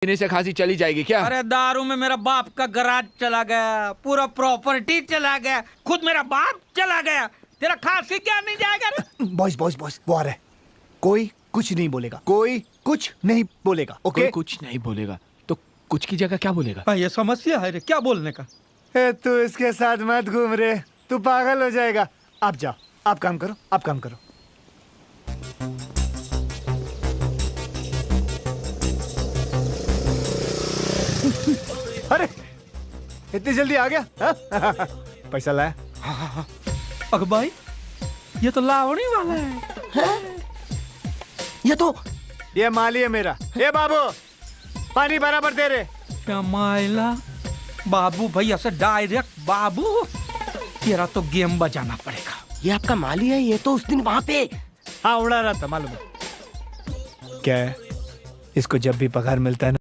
पीने से खांसी चली जाएगी क्या? अरे दारू में मेरा बाप का गराज चला गया, पूरा प्रॉपर्टी चला गया, खुद मेरा बाप चला गया, तेरा खांसी क्या नहीं जाएगा रे? बॉयज बॉयज बॉयज, वो आ रहा है। कोई कुछ नहीं बोलेगा, कोई कुछ नहीं बोलेगा, ओके? कोई कुछ नहीं बोलेगा तो कुछ की जगह क्या बोलेगा? भाई ये समस्या है रे, क्या बोलने का? तू इसके साथ मत घूम रे, तू पागल हो जाएगा। आप जाओ, आप काम करो, आप काम करो। अरे इतनी जल्दी आ गया हा? पैसा लाया? अग भाई ये तो लावणी वाला है। ये माली है मेरा। ये बाबू पानी बराबर दे रे। क्या माइला बाबू भैया से डायरेक्ट बाबू, तेरा तो गेम बजाना पड़ेगा। ये आपका माली है, ये तो उस दिन वहाँ पे। हाँ उड़ा रहा था, मालूम है। क्या है, इसको जब भी पगार मिलता है ना